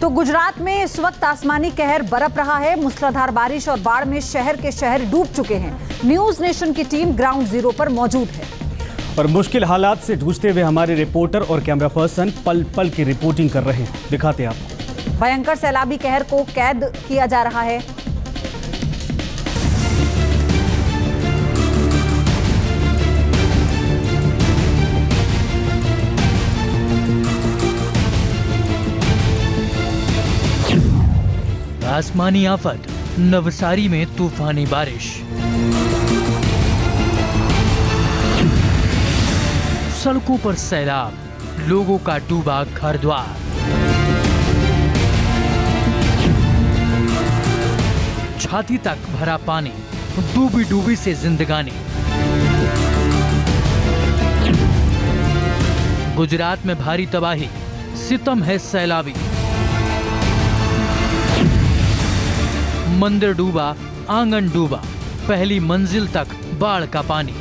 तो गुजरात में इस वक्त आसमानी कहर बरप रहा है। मूसलाधार बारिश और बाढ़ में शहर के शहर डूब चुके हैं। न्यूज नेशन की टीम ग्राउंड जीरो पर मौजूद है और मुश्किल हालात से जूझते हुए हमारे रिपोर्टर और कैमरा पर्सन पल पल की रिपोर्टिंग कर रहे हैं। दिखाते हैं आपको। भयंकर सैलाबी कहर को कैद किया जा रहा है। आसमानी आफत, नवसारी में तूफानी बारिश, सड़कों पर सैलाब, लोगों का डूबा घर द्वार। छाती तक भरा पानी, डूबी डूबी से जिंदगानी। गुजरात में भारी तबाही, सितम है सैलाबी। मंदिर डूबा, आंगन डूबा, पहली मंजिल तक बाढ़ का पानी।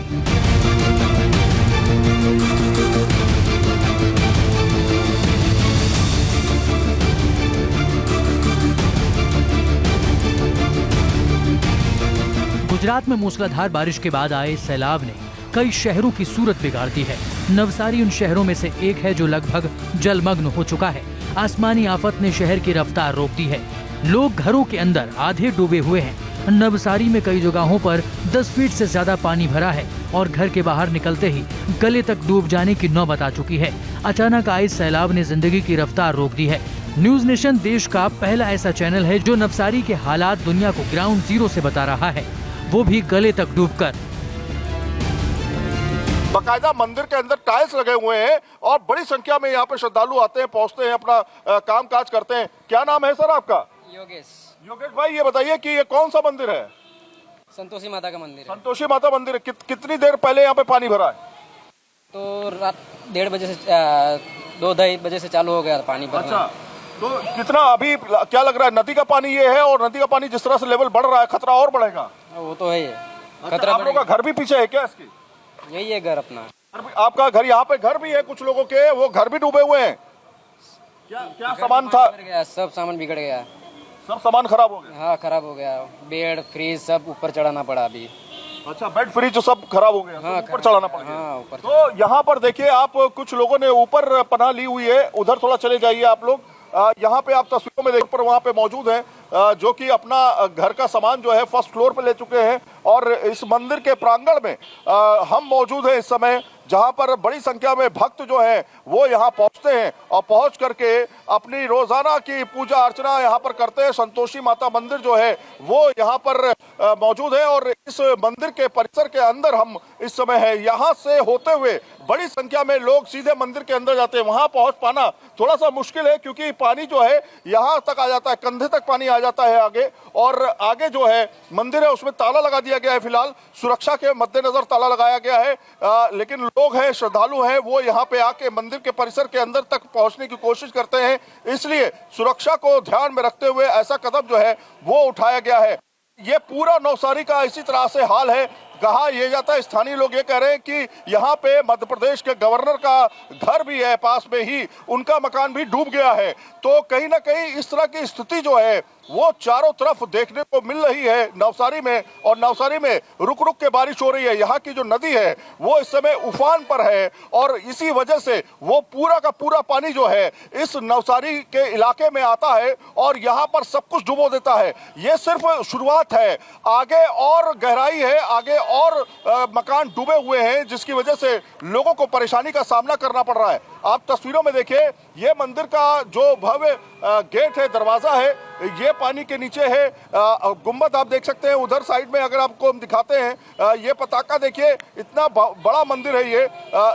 गुजरात में मूसलाधार बारिश के बाद आए सैलाब ने कई शहरों की सूरत बिगाड़ दी है। नवसारी उन शहरों में से एक है जो लगभग जलमग्न हो चुका है। आसमानी आफत ने शहर की रफ्तार रोक दी है। लोग घरों के अंदर आधे डूबे हुए हैं। नवसारी में कई जगहों पर 10 फीट से ज्यादा पानी भरा है और घर के बाहर निकलते ही गले तक डूब जाने की नौबत आ चुकी है। अचानक आए सैलाब ने जिंदगी की रफ्तार रोक दी है। न्यूज नेशन देश का पहला ऐसा चैनल है जो नवसारी के हालात दुनिया को ग्राउंड जीरो से बता रहा है, वो भी गले तक डूबकर। बाकायदा मंदिर के अंदर टाइल्स लगे हुए हैं और बड़ी संख्या में यहाँ पे श्रद्धालु आते हैं, पहुँचते हैं, अपना काम काज करते हैं। क्या नाम है सर आपका? योगेश भाई, ये बताइए कि ये कौन सा मंदिर है? संतोषी माता का मंदिर है। संतोषी माता मंदिर है। कितनी देर पहले यहाँ पे पानी भरा है? तो रात 1:30 बजे से 2-2:30 बजे से चालू हो गया पानी भरना। अच्छा, तो कितना अभी क्या लग रहा है? नदी का पानी ये है और नदी का पानी जिस तरह से लेवल बढ़ रहा है, खतरा और बढ़ेगा। वो तो है ही। खतरा। आप लोगों का घर भी पीछे है क्या इसकी? यही है घर अपना। आपका घर, यहाँ पे घर भी है कुछ लोगों के, वो घर भी डूबे हुए हैं। क्या सामान था? सब सामान बिगड़ गया, सब सामान खराब हो गया। हाँ, खराब हो गया। बेड फ्रिज सब ऊपर चढ़ाना पड़ा अभी। अच्छा, बेड फ्रिज सब खराब हो गया। हाँ, ऊपर चढ़ाना पड़ गया। हाँ, ऊपर। तो यहाँ पर देखिए, आप कुछ लोगों ने ऊपर पनाह ली हुई है। उधर थोड़ा चले जाइए आप लोग। यहाँ पे आप तस्वीरों में देख पर वहाँ पे मौजूद हैं, जो कि अपना घर का सामान जो है फर्स्ट फ्लोर पे ले चुके हैं। और इस मंदिर के प्रांगण में हम मौजूद हैं इस समय, जहाँ पर बड़ी संख्या में भक्त जो है वो यहाँ पहुँचते हैं और पहुँच करके अपनी रोजाना की पूजा अर्चना यहाँ पर करते हैं। संतोषी माता मंदिर जो है वो यहाँ पर मौजूद है और इस मंदिर के परिसर के अंदर हम इस समय है। यहाँ से होते हुए बड़ी संख्या में लोग सीधे मंदिर के अंदर जाते हैं। वहाँ पहुँच पाना थोड़ा सा मुश्किल है क्योंकि पानी जो है यहाँ तक आ जाता है, कंधे तक पानी आ जाता है आगे। और आगे जो है मंदिर है उसमें ताला लगा दिया गया है। फिलहाल सुरक्षा के मद्देनजर ताला लगाया गया है, लेकिन लोग हैं, श्रद्धालु हैं, वो यहाँ पे आके मंदिर के परिसर के अंदर तक पहुँचने की कोशिश करते हैं। इसलिए सुरक्षा को ध्यान में रखते हुए ऐसा कदम जो है वो उठाया गया है। ये पूरा नवसारी का इसी तरह से हाल है। कहा यह जाता है, स्थानीय लोग ये कह रहे हैं कि यहाँ पे मध्य प्रदेश के गवर्नर का घर भी है पास में ही, उनका मकान भी डूब गया है। तो कहीं ना कहीं इस तरह की स्थिति जो है वो चारों तरफ देखने को मिल रही है नवसारी में। और नवसारी में रुक रुक के बारिश हो रही है। यहाँ की जो नदी है वो इस समय उफान पर है और इसी वजह से वो पूरा का पूरा पानी जो है इस नवसारी के इलाके में आता है और यहाँ पर सब कुछ डुबो देता है। ये सिर्फ शुरुआत है, आगे और गहराई है, आगे और मकान डूबे हुए हैं, जिसकी वजह से लोगों को परेशानी का सामना करना पड़ रहा है। आप तस्वीरों में देखिए, ये मंदिर का जो भव्य गेट है, दरवाजा है, ये पानी के नीचे है। गुंबद आप देख सकते हैं उधर साइड में, अगर आपको हम दिखाते हैं ये पताका देखिए, इतना बड़ा मंदिर है ये,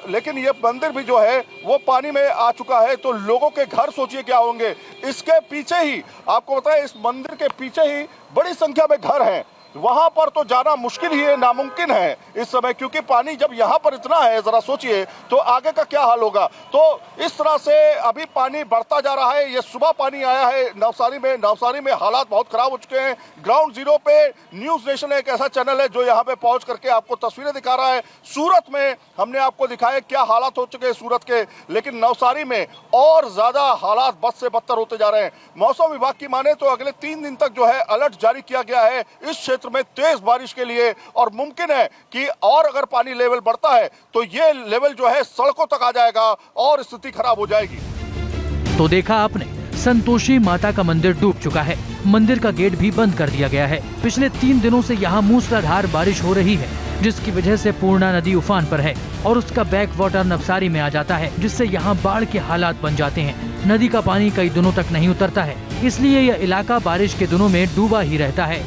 लेकिन ये मंदिर भी जो है वो पानी में आ चुका है। तो लोगों के घर सोचिए क्या होंगे। इसके पीछे ही आपको बताएं, इस मंदिर के पीछे ही बड़ी संख्या में घर हैं। वहां पर तो जाना मुश्किल ही है, नामुमकिन है इस समय, क्योंकि पानी जब यहाँ पर इतना है, जरा सोचिए तो आगे का क्या हाल होगा। तो इस तरह से अभी पानी बढ़ता जा रहा है। ये सुबह पानी आया है नवसारी में हालात बहुत खराब हो चुके हैं। ग्राउंड जीरो पे न्यूज नेशन एक ऐसा चैनल है जो यहाँ पे पहुंच करके आपको तस्वीरें दिखा रहा है। सूरत में हमने आपको दिखाया क्या हालात हो चुके हैं सूरत के, लेकिन नवसारी में और ज्यादा हालात बद से बदतर होते जा रहे हैं। मौसम विभाग की माने तो अगले 3 दिन तक जो है अलर्ट जारी किया गया है इस क्षेत्र में तेज बारिश के लिए, और मुमकिन है कि और अगर पानी लेवल बढ़ता है तो ये लेवल जो है सड़कों तक आ जाएगा और स्थिति खराब हो जाएगी। तो देखा आपने, संतोषी माता का मंदिर डूब चुका है। मंदिर का गेट भी बंद कर दिया गया है। पिछले 3 दिनों से यहाँ मूसलाधार बारिश हो रही है, जिसकी वजह से पूर्णा नदी उफान पर है और उसका बैक वाटर नवसारी में आ जाता है, जिससे यहाँ बाढ़ के हालात बन जाते हैं। नदी का पानी कई दिनों तक नहीं उतरता है, इसलिए यह इलाका बारिश के दिनों में डूबा ही रहता है।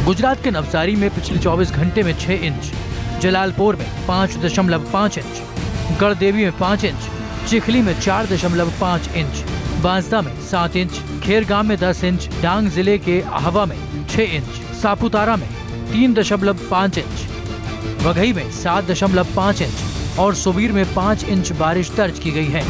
गुजरात के नवसारी में पिछले 24 घंटे में 6 इंच, जलालपुर में 5.5 इंच, गढ़देवी में 5 इंच, चिखली में 4.5 इंच, बांसदा में 7 इंच, खेरगांव में 10 इंच, डांग जिले के आहवा में 6 इंच, सापुतारा में 3.5 इंच, वघई में 7.5 इंच और सुबीर में 5 इंच बारिश दर्ज की गई है।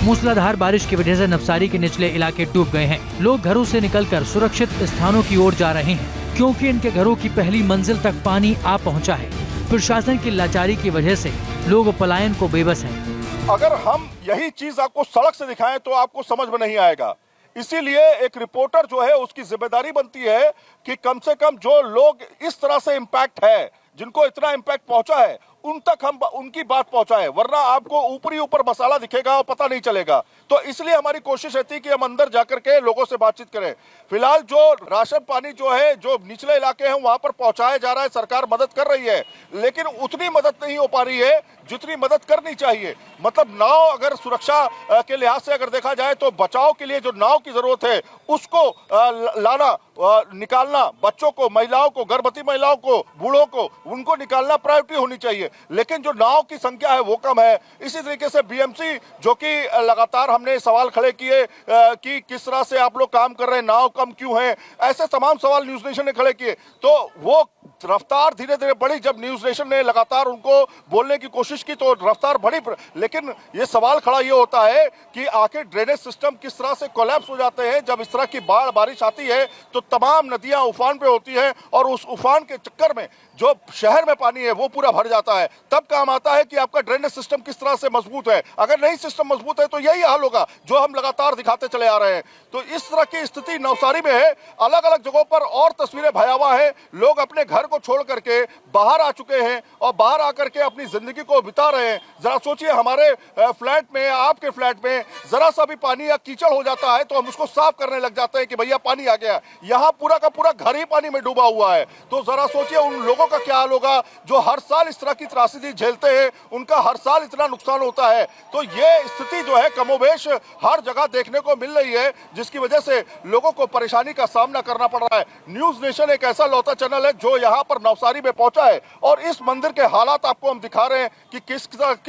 मूसलाधार बारिश की वजह से नवसारी के निचले इलाके डूब गए हैं। लोग घरों से निकलकर सुरक्षित स्थानों की ओर जा रहे हैं, क्योंकि इनके घरों की पहली मंजिल तक पानी आ पहुंचा है। प्रशासन की लाचारी की वजह से लोग पलायन को बेबस हैं। अगर हम यही चीज आपको सड़क से दिखाएं तो आपको समझ में नहीं आएगा। इसीलिए एक रिपोर्टर जो है उसकी जिम्मेदारी बनती है कि कम से कम जो लोग इस तरह से इम्पैक्ट है, जिनको इतना इम्पैक्ट पहुंचा है, उन तक हम उनकी बात पहुंचाएं, वरना आपको ऊपर मसाला दिखेगा और पता नहीं चलेगा। तो इसलिए हमारी कोशिश रहती है कि हम अंदर जाकर के लोगों से बातचीत करें। फिलहाल जो राशन पानी जो है, जो निचले इलाके हैं वहां पर पहुंचाया जा रहा है, सरकार मदद कर रही है, लेकिन उतनी मदद नहीं हो पा रही है जितनी मदद करनी चाहिए। मतलब नाव अगर सुरक्षा के लिहाज से अगर देखा जाए तो बचाव के लिए जो नाव की जरूरत है उसको लाना, निकालना, बच्चों को, महिलाओं को, गर्भवती महिलाओं को, बूढ़ों को, उनको निकालना प्रायोरिटी होनी चाहिए। लेकिन जो नाव की संख्या है वो कम है। इसी तरीके से बीएमसी, जो कि लगातार हमने सवाल खड़े किए कि किस तरह से आप लोग काम कर रहे हैं, नाव कम क्यों है, ऐसे तमाम सवाल न्यूज नेशन ने खड़े किए। तो वो रफ्तार धीरे धीरे बढ़ी। जब न्यूज नेशन ने लगातार उनको बोलने की कोशिश की तो रफ्तार बढ़ी, लेकिन ये सवाल खड़ा ये होता है कि आखिर ड्रेनेज सिस्टम किस तरह से कोलैप्स हो जाते हैं। जब इस तरह की बारिश आती है तो तमाम नदियां उफान पे होती हैं और उस उफान के चक्कर में जो शहर में पानी है वो पूरा भर जाता है। तब काम आता है कि आपका ड्रेनेज सिस्टम किस तरह से मजबूत है। अगर नहीं सिस्टम मजबूत है तो यही हाल होगा जो हम लगातार दिखाते चले आ रहे हैं। तो इस तरह की स्थिति नवसारी में है। अलग अलग जगहों पर और तस्वीरें भयावह है। लोग अपने घर को छोड़ करके बाहर आ चुके हैं और बाहर आकर के अपनी जिंदगी को बिता रहे हैं। जरा सोचिए, हमारे फ्लैट में, आपके फ्लैट में जरा सा भी पानी या कीचड़ हो जाता है तो हम उसको साफ करने लग जाते हैं कि भैया पानी आ गया। यहाँ पूरा का पूरा घर ही पानी में डूबा हुआ है। तो जरा सोचिए उन लोगों का क्या हाल होगा जो हर साल इस तरह की त्रासदी झेलते हैं, उनका हर साल इतना नुकसान होता है। तो ये स्थिति जो है कमोबेश हर जगह देखने को मिल रही है, जिसकी वजह से लोगों को परेशानी का सामना करना पड़ रहा है। न्यूज नेशन एक ऐसा लौता चैनल है जो यहाँ पर नवसारी में पहुंचा है और इस मंदिर के हालात आपको हम दिखा रहे हैं कि किस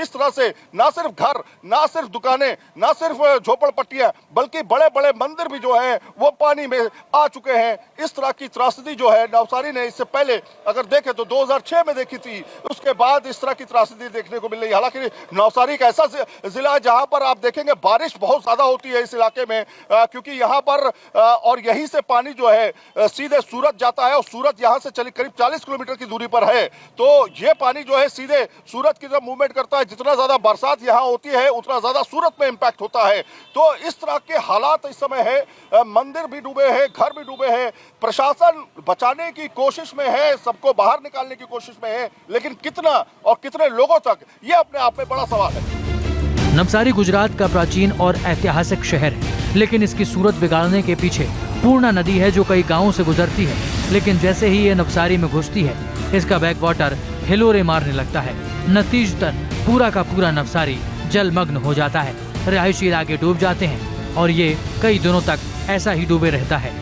तरह से ना सिर्फ घर, ना सिर्फ दुकानें, ना सिर्फ झोपड़पट्टियां, बल्कि बड़े बड़े मंदिर भी जो हैं वो पानी में आ चुके हैं। इस तरह की त्रासदी जो है नवसारी ने इससे पहले अगर देखे तो 2006 में देखी थी, उसके बाद इस तरह की त्रासदी देखने को मिल रही है। हालांकि नवसारी एक ऐसा जिला है जहां पर आप देखेंगे बारिश बहुत ज्यादा होती है इस इलाके में, क्योंकि यहाँ पर और यहीं से पानी जो है सीधे सूरत जाता है और सूरत यहाँ से करीब 40 किलोमीटर की दूरी पर है। तो ये पानी जो है सीधे सूरत की तरफ मूवमेंट करता है। जितना ज्यादा बरसात यहाँ होती है उतना ज्यादा सूरत में इंपैक्ट होता है। तो इस तरह के हालात इस समय है। मंदिर भी डूबे हैं, घर भी डूबे हैं। प्रशासन बचाने की कोशिश में है, सबको बाहर निकालने की कोशिश में है, लेकिन कितना और कितने लोगों तक, ये अपने आप में बड़ा सवाल है। नवसारी गुजरात का प्राचीन और ऐतिहासिक शहर है, लेकिन इसकी सूरत बिगाड़ने के पीछे पूर्णा नदी है जो कई गांवों से गुजरती है। लेकिन जैसे ही ये नवसारी में घुसती है, इसका बैक वाटर हिलोरे मारने लगता है। नतीजतन पूरा का पूरा नवसारी जलमग्न हो जाता है। रिहायशी इलाके डूब जाते हैं और ये कई दिनों तक ऐसा ही डूबे रहता है।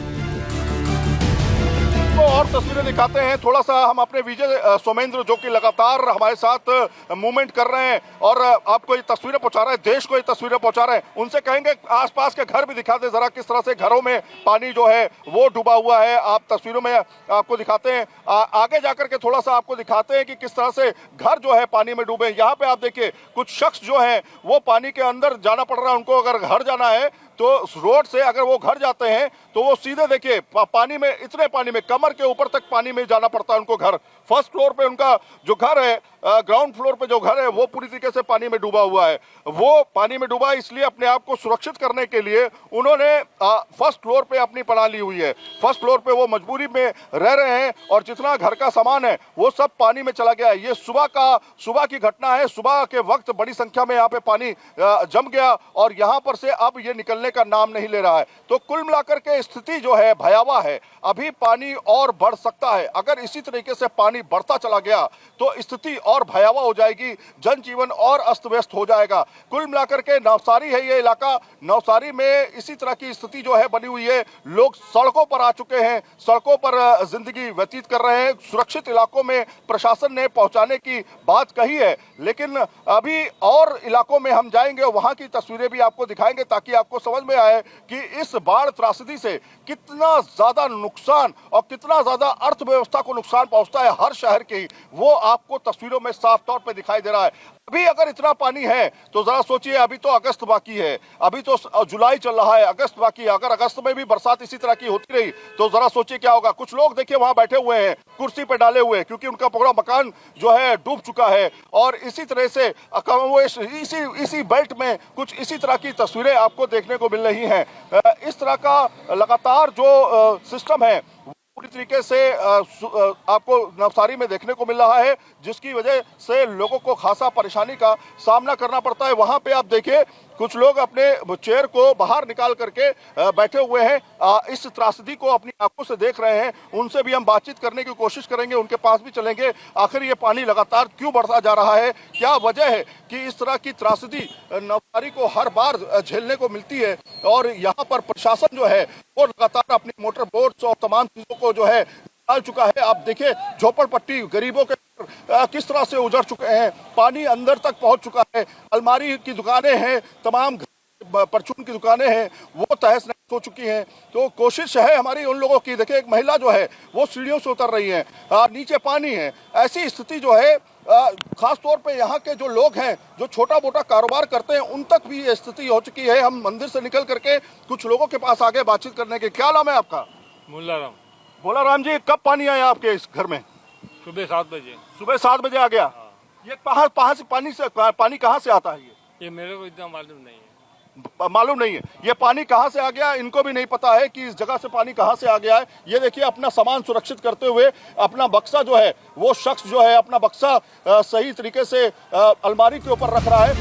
और और तस्वीरें दिखाते हैं। थोड़ा सा हम अपने विजय सोमेंद्र जो कि लगातार हमारे साथ मूवमेंट कर रहे हैं और आपको ये तस्वीरें पहुंचा रहे हैं, देश को ये तस्वीरें पहुंचा रहे हैं, उनसे कहेंगे आसपास के घर भी दिखा दे जरा, किस तरह से घरों में पानी जो है वो डूबा हुआ है। आप तस्वीरों में आपको दिखाते हैं, आगे जाकर के थोड़ा सा आपको दिखाते हैं कि किस तरह से घर जो है पानी में डूबे। यहाँ पे आप देखिए कुछ शख्स जो है वो पानी के अंदर जाना पड़ रहा है उनको। अगर घर जाना है तो रोड से अगर वो घर जाते हैं तो वो सीधे देखिए पानी में, इतने पानी में, कमर के ऊपर तक पानी में जाना पड़ता है उनको घर। फर्स्ट फ्लोर पे उनका जो घर है, ग्राउंड फ्लोर पे जो घर है वो पूरी तरीके से पानी में डूबा हुआ है। वो पानी में डूबा इसलिए अपने आप को सुरक्षित करने के लिए उन्होंने फर्स्ट फ्लोर पे अपनी पनाह ली हुई है। फर्स्ट फ्लोर पे वो मजबूरी में रह रहे हैं और जितना घर का सामान है वो सब पानी में चला गया है। ये सुबह की घटना है। सुबह के वक्त बड़ी संख्या में यहाँ पे पानी जम गया और यहाँ पर से अब ये निकलने का नाम नहीं ले रहा है। तो कुल मिलाकर के स्थिति जो है भयावह है। अभी पानी और बढ़ सकता है। अगर इसी तरीके से पानी बढ़ता चला गया तो स्थिति और भयावह हो जाएगी, जनजीवन और अस्त व्यस्त हो जाएगा। कुल मिलाकर के नवसारी है ये इलाका। नवसारी में इसी तरह की स्थिति जो है बनी हुई है। लोग सड़कों पर आ चुके हैं, सड़कों पर जिंदगी व्यतीत कर रहे हैं। सुरक्षित इलाकों में प्रशासन ने पहुंचाने की बात कही है, लेकिन अभी और इलाकों में हम जाएंगे, वहां की तस्वीरें भी आपको दिखाएंगे ताकि आपको समझ में आए कि इस बाढ़ त्रासदी से कितना ज्यादा नुकसान और कितना ज्यादा अर्थव्यवस्था को नुकसान पहुंचता है हर शहर के, वो आपको तस्वीरों में साफ तौर पे दिखाई दे रहा है। अभी अगर इतना पानी है तो जरा सोचिए, अभी तो अगस्त बाकी है, अभी तो जुलाई चल रहा है, अगस्त बाकी है। अगर अगस्त में भी बरसात इसी तरह की होती रही तो जरा सोचिए क्या होगा। कुछ लोग देखिए वहां बैठे हुए हैं, कुर्सी पे डाले हुए, क्योंकि उनका पूरा मकान जो है डूब चुका है। और इसी तरह से वो इसी बेल्ट में कुछ इसी तरह की तस्वीरें आपको देखने को मिल रही हैं। इस तरह का लगातार जो सिस्टम है पूरी तरीके से आपको नवसारी में देखने को मिल रहा है, जिसकी वजह से लोगों को खासा परेशानी का सामना करना पड़ता है। वहां पे आप देखिए कुछ लोग अपने चेयर को बाहर निकाल करके बैठे हुए हैं, इस त्रासदी को अपनी आंखों से देख रहे हैं। उनसे भी हम बातचीत करने की कोशिश करेंगे, उनके पास भी चलेंगे। आखिर ये पानी लगातार क्यों बढ़ता जा रहा है, क्या वजह है कि इस तरह की त्रासदी नवसारी को हर बार झेलने को मिलती है। और यहाँ पर प्रशासन जो है वो लगातार अपनी मोटर बोट्स और तमाम चीजों को जो है डाल चुका है। आप देखिए झोपड़पट्टी गरीबों के किस तरह से उजड़ चुके हैं, पानी अंदर तक पहुंच चुका है। अलमारी की दुकानें हैं, तमाम परचून की दुकानें हैं, वो तहस नहस हो चुकी हैं। तो कोशिश है हमारी उन लोगों की, देखिए एक महिला जो है वो सीढ़ियों से उतर रही है, नीचे पानी है। ऐसी स्थिति जो है खास तौर पे यहाँ के जो लोग हैं जो छोटा मोटा कारोबार करते हैं उन तक भी ये स्थिति हो चुकी है। हम मंदिर से निकल करके कुछ लोगों के पास आगे बातचीत करने के। क्या नाम है आपका? मुल्लाराम। भोलाराम जी, कब पानी आया आपके इस घर में? सुबह 7 बजे। सुबह 7 बजे आ गया। ये कहाँ से पानी कहाँ से आता है? ये मेरे को इतना मालूम नहीं है। मालूम नहीं है ये पानी कहाँ से आ गया, इनको भी नहीं पता है कि इस जगह से पानी कहाँ से आ गया है। ये देखिए अपना सामान सुरक्षित करते हुए अपना बक्सा जो है, वो शख्स जो है अपना बक्सा सही तरीके से अलमारी के ऊपर रख रहा है।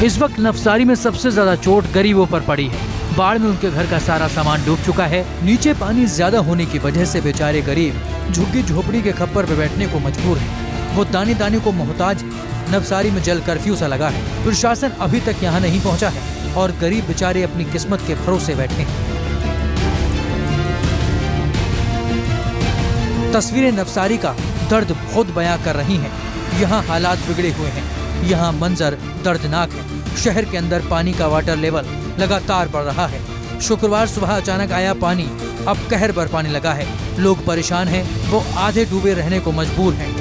इस वक्त नवसारी में सबसे ज्यादा चोट गरीबों पर पड़ी है। बाढ़ में उनके घर का सारा सामान डूब चुका है। नीचे पानी ज्यादा होने की वजह से बेचारे गरीब झुग्गी झोपड़ी के खप्पर पे बैठने को मजबूर हैं। वो दाने दाने को मोहताज है। नवसारी में जल कर्फ्यू सा लगा है। प्रशासन अभी तक यहाँ नहीं पहुँचा है और गरीब बेचारे अपनी किस्मत के भरोसे बैठे हैं। तस्वीरें नवसारी का दर्द खुद बयां कर रही हैं। यहाँ हालात बिगड़े हुए हैं, यहाँ मंजर दर्दनाक है। शहर के अंदर पानी का वाटर लेवल लगातार बढ़ रहा है। शुक्रवार सुबह अचानक आया पानी, अब कहर बरपाने लगा है। लोग परेशान हैं, वो आधे डूबे रहने को मजबूर हैं।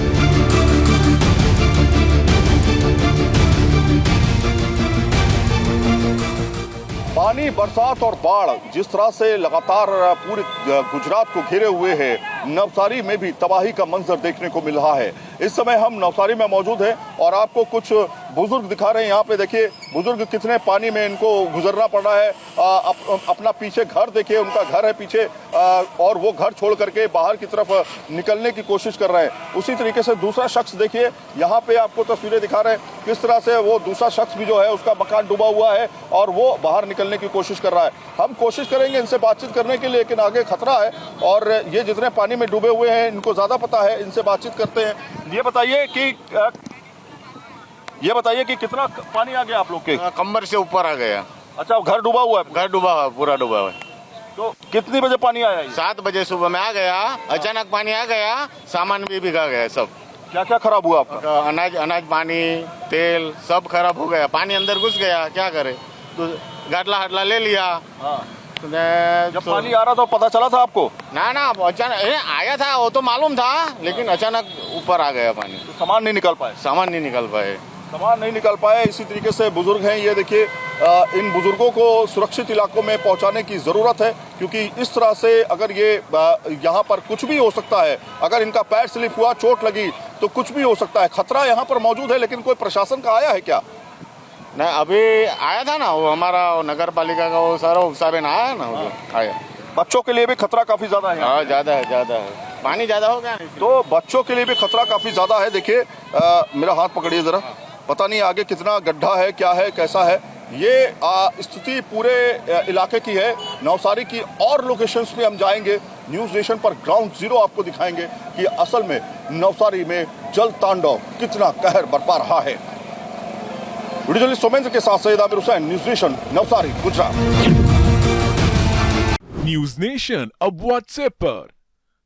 पानी, बरसात और बाढ़ जिस तरह से लगातार पूरे गुजरात को घेरे हुए है, नवसारी में भी तबाही का मंजर देखने को मिल रहा है। इस समय हम नवसारी में मौजूद हैं और आपको कुछ बुजुर्ग दिखा रहे हैं। यहाँ पे देखिए बुजुर्ग कितने पानी में इनको गुजरना पड़ रहा है। अपना पीछे घर देखिए, उनका घर है पीछे, और वो घर छोड़ करके बाहर की तरफ निकलने की कोशिश कर रहे हैं। उसी तरीके से दूसरा शख्स देखिए, यहाँ पे आपको तस्वीरें दिखा रहे हैं किस तरह से वो दूसरा शख्स भी जो है उसका मकान डूबा हुआ है और वो बाहर निकलने की कोशिश कर रहा है। हम कोशिश करेंगे इनसे बातचीत करने की, लेकिन आगे खतरा है और ये जितने पानी में डूबे हुए हैं इनको ज्यादा पता है। इनसे बातचीत करते हैं। ये बताइए कि कितना पानी आ गया आप लोग के? कमर से ऊपर आ गया। अच्छा, घर डूबा हुआ है? घर डूबा हुआ, पूरा डूबा हुआ है। तो कितनी बजे पानी आया ये? 7 बजे सुबह में आ गया, अचानक पानी आ गया, सामान भी भिगा गया सब। क्या क्या खराब हुआ आपका? अनाज पानी तेल सब खराब हो गया, पानी अंदर घुस गया, क्या करे, तो गाटला हाटला ले लिया। जब पानी आ रहा था पता चला था आपको? ना अचानक आया था, वो तो मालूम था, लेकिन अचानक ऊपर आ गया पानी, तो सामान नहीं निकल पाए? सामान नहीं निकल पाए। सामान नहीं निकल पाए। इसी तरीके से बुजुर्ग हैं, ये देखिए, इन बुजुर्गों को सुरक्षित इलाकों में पहुंचाने की ज़रूरत है, क्योंकि इस तरह से अगर ये यहाँ पर कुछ भी हो सकता है, अगर इनका पैर स्लिप हुआ, चोट लगी तो कुछ भी हो सकता है। खतरा यहाँ पर मौजूद है, लेकिन कोई प्रशासन का आया है क्या? नहीं, अभी आया था ना वो हमारा नगर पालिका का वो सारा साबेन आया ना, वो आया। बच्चों के लिए भी खतरा काफी ज्यादा है। हाँ, ज्यादा है, पानी ज्यादा हो गया। तो बच्चों के लिए भी खतरा काफी ज्यादा है। देखिए, मेरा हाथ पकड़िए जरा, पता नहीं आगे कितना गड्ढा है, क्या है, कैसा है। ये स्थिति पूरे इलाके की है। नवसारी की और लोकेशंस पे हम जाएंगे, न्यूज नेशन पर ग्राउंड जीरो आपको दिखाएंगे कि असल में नवसारी में जल तांडव कितना कहर बरपा रहा है। वीडियो जर्नलिस्ट सोमेंद्र के साथ Syed Aamir Hussain, news nation, Navsari, Gujarat. News nation अब व्हाट्सएप पर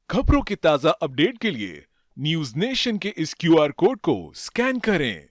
खबरों के ताजा अपडेट के लिए न्यूज नेशन के इस QR कोड को स्कैन करें।